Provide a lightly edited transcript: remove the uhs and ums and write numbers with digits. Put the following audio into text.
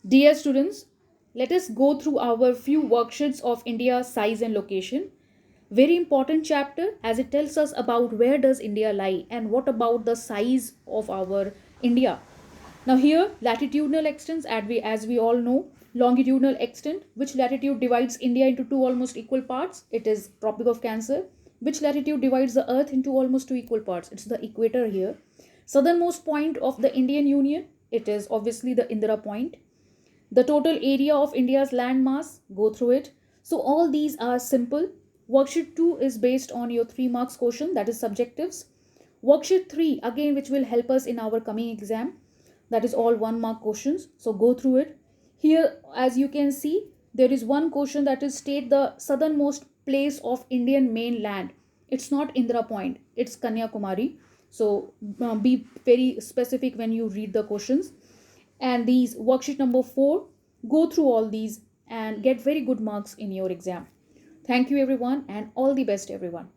Dear students, let us go through our few worksheets of India's size and location. Very important chapter as it tells us about where does India lie and what about the size of our India. Now here latitudinal extents as we all know, longitudinal extent, which latitude divides India into two almost equal parts, it is Tropic of Cancer. Which latitude divides the earth into almost two equal parts, it's the equator here. Southernmost point of the Indian Union, it is obviously the Indira point. The total area of India's land mass, go through it. So all these are simple. Worksheet 2 is based on your 3 marks question, that is subjectives. Worksheet 3 again, which will help us in our coming exam, that is all 1 mark questions, so go through it. Here as you can see, there is one question that is state the southernmost place of Indian mainland. It's not Indira point, it's Kanyakumari. So be very specific when you read the questions. And these worksheet number 4, go through all these and get very good marks in your exam. Thank you everyone and all the best everyone.